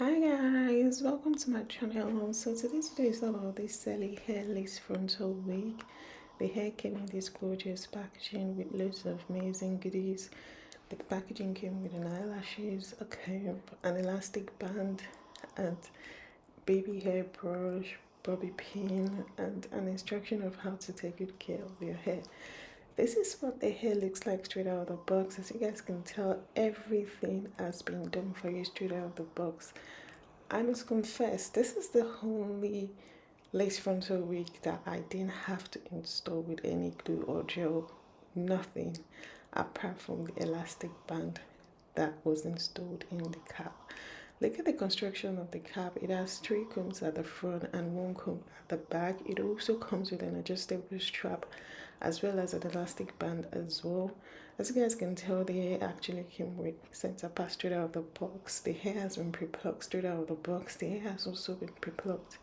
Hi guys, welcome to my channel. So today's video is about this Celie hair lace frontal wig. The hair came in this gorgeous packaging with loads of amazing goodies. The packaging came with an eyelashes, a comb, an elastic band, and baby hair brush, bobby pin, and an instruction of how to take good care of your hair. This is what the hair looks like straight out of the box. As you guys can tell, everything has been done for you straight out of the box. I must confess, this is the only lace frontal wig that I didn't have to install with any glue or gel, nothing apart from the elastic band that was installed in the cap. Look at the construction of the cap. It has 3 combs at the front and 1 comb at the back. It also comes with an adjustable strap as well as an elastic band as well. As you guys can tell, the hair actually came with center part straight out of the box. The hair has been pre-plucked straight out of the box. The hair has also been pre-plucked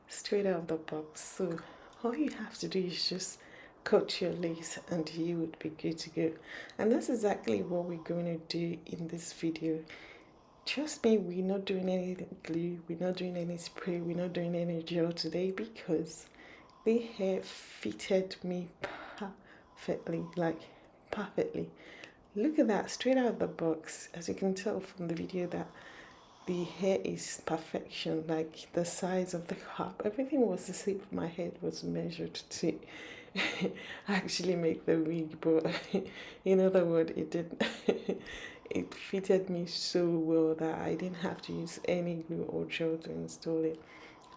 straight out of the box. So all you have to do is just cut your lace and you would be good to go. And that's exactly what we're going to do in this video. Trust me, we're not doing any glue, we're not doing any spray, we're not doing any gel today because the hair fitted me perfectly, like perfectly. Look at that, straight out of the box. As you can tell from the video that the hair is perfection, like the size of the cap, everything was the same. My head was measured to actually make the wig, but in other words, it didn't. It fitted me so well that I didn't have to use any glue or gel to install it.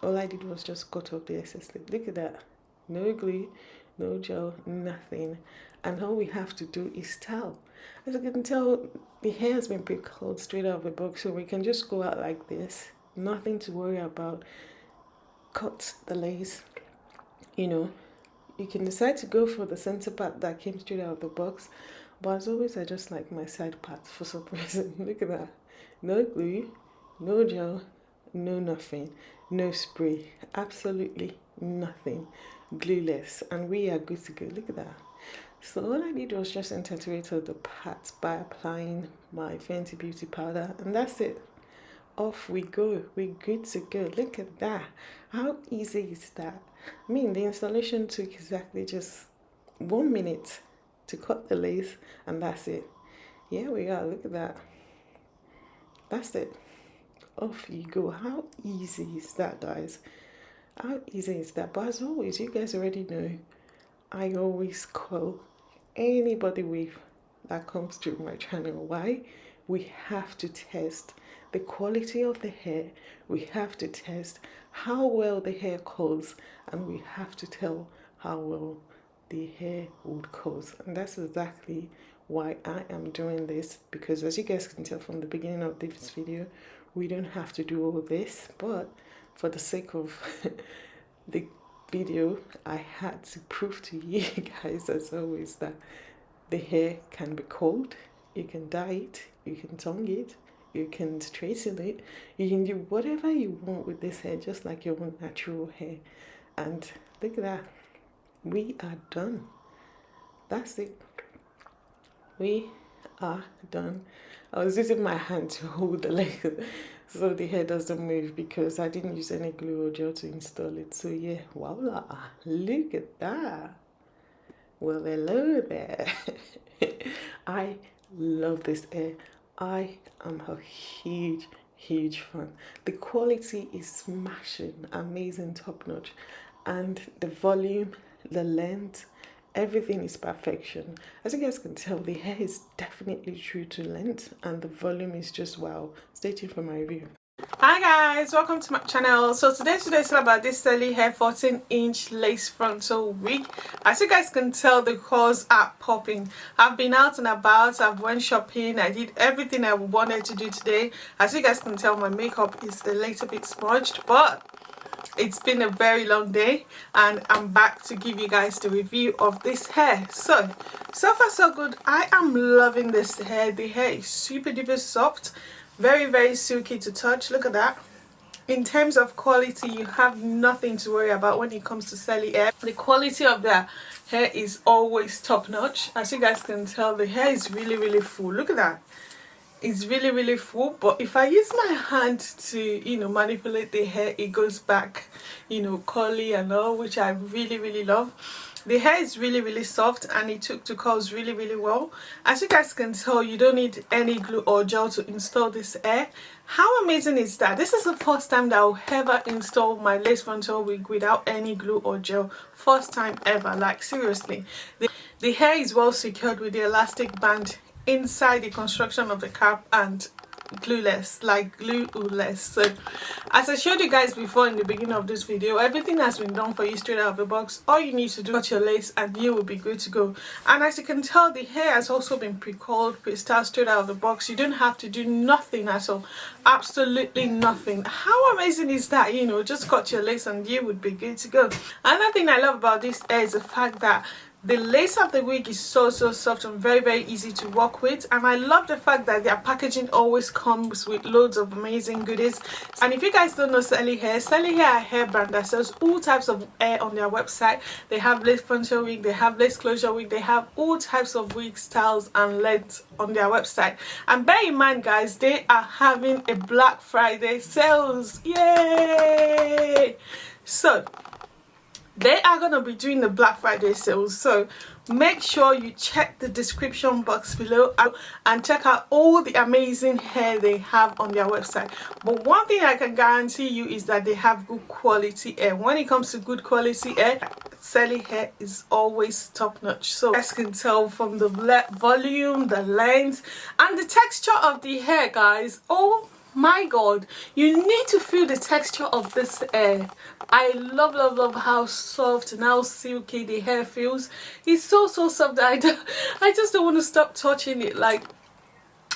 All I did was just cut off the excess lip. Look at that. No glue, no gel, nothing. And all we have to do is style. As you can tell, the hair has been pre-curled straight out of the box, so we can just go out like this. Nothing to worry about. Cut the lace. You know, you can decide to go for the center part that came straight out of the box. But as always, I just like my side part for some reason. Look at that. No glue, no gel, no nothing, no spray, absolutely nothing. Glueless, and we are good to go. Look at that. So all I did was just accentuate the parts by applying my Fenty Beauty powder, and that's it. Off we go. We're good to go. Look at that. How easy is that? I mean, the installation took exactly just 1 minute to cut the lace, and that's it. Here we are. Look at that. That's it. Off you go. How easy is that, guys? How easy is that? But as always, you guys already know, I always call anybody with that comes to my channel. Why? We have to test the quality of the hair. We have to test how well the hair curls, and we have to tell how well the hair would curls. And that's exactly why I am doing this, because as you guys can tell from the beginning of this video, we don't have to do all this, but for the sake of the video, I had to prove to you guys, as always, that the hair can be curled. You can dye it, you can tongue it, you can straighten it, you can do whatever you want with this hair, just like your own natural hair. And look at that, we are done. That's it. We are done. I was using my hand to hold the leg so the hair doesn't move because I didn't use any glue or gel to install it. So yeah, voila, look at that. Well, hello there. I love this hair. I am a huge fan. The quality is smashing, amazing, top notch, and the volume, the length, everything is perfection. As you guys can tell, the hair is definitely true to length, and the volume is just wow. Stay tuned for my review. Hi guys, welcome to my channel. So today's all about this Celie Hair 14-inch lace frontal wig. As you guys can tell, the curls are popping. I've been out and about, I've went shopping, I did everything I wanted to do today. As you guys can tell, my makeup is a little bit smudged, but it's been a very long day and I'm back to give you guys the review of this hair. So far so good. I am loving this hair. The hair is super duper soft, very silky to touch. Look at that. In terms of quality, you have nothing to worry about when it comes to Celie hair. The quality of the hair is always top notch. As you guys can tell, the hair is really full. Look at that. is really full, but if I use my hand to, you know, manipulate the hair, it goes back, you know, curly and all, which I really love. The hair is really soft, and it took to curls really well. As you guys can tell, you don't need any glue or gel to install this hair. How amazing is that? This is the first time that I'll ever install my lace frontal wig without any glue or gel. First time ever, like seriously. The hair is well secured with the elastic band inside the construction of the cap, and glueless, like glueless. So as I showed you guys before in the beginning of this video, everything has been done for you straight out of the box. All you need to do is cut your lace and you will be good to go. And as you can tell, the hair has also been pre-curled, pre-styled straight out of the box. You don't have to do nothing at all, absolutely nothing. How amazing is that? You know, just cut your lace and you would be good to go. Another thing I love about this hair is the fact that the lace of the wig is so soft and very easy to work with, and I love the fact that their packaging always comes with loads of amazing goodies. And if you guys don't know Celie Hair, Celie Hair are a hair brand that sells all types of hair on their website. They have lace frontal wig, they have lace closure wig, they have all types of wig styles and lengths on their website. And bear in mind guys, they are having a Black Friday sales. Yay! So they are going to be doing the Black Friday sales, so make sure you check the description box below and check out all the amazing hair they have on their website. But one thing I can guarantee you is that they have good quality hair. When it comes to good quality hair, Celie Hair is always top notch. So you guys can tell from the volume, the length and the texture of the hair, guys. Oh my god, you need to feel the texture of this hair. I love how soft and how silky the hair feels. It's so soft that I just don't want to stop touching it. Like,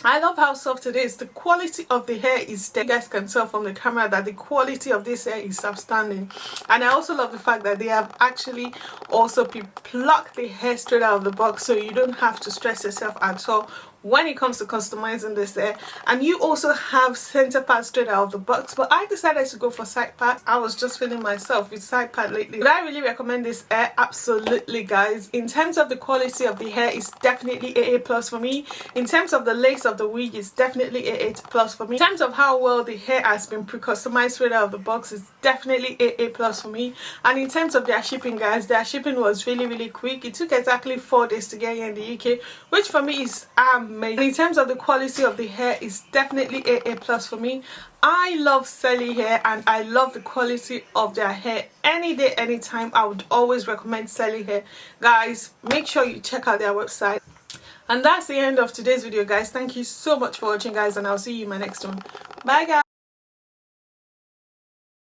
I love how soft it is. The quality of the hair is there. You guys can tell from the camera that the quality of this hair is outstanding. And I also love the fact that they have actually also plucked the hair straight out of the box, so you don't have to stress yourself at all when it comes to customizing this hair. And you also have center part straight out of the box, but I decided to go for side part. I was just feeling myself with side part lately. Would I really recommend this hair? Absolutely guys. In terms of the quality of the hair, it's definitely AA plus for me. In terms of the lace of the wig, it's definitely AA plus for me. In terms of how well the hair has been pre-customized straight out of the box, it's definitely AA plus for me. And in terms of their shipping guys, their shipping was really quick. It took exactly 4 days to get here in the UK, which for me is amazing. And in terms of the quality of the hair, it's definitely AA plus for me. I love Celie Hair and I love the quality of their hair. Any day, anytime, I would always recommend Celie Hair. Guys, make sure you check out their website. And that's the end of today's video guys. Thank you so much for watching guys, and I'll see you in my next one. Bye guys.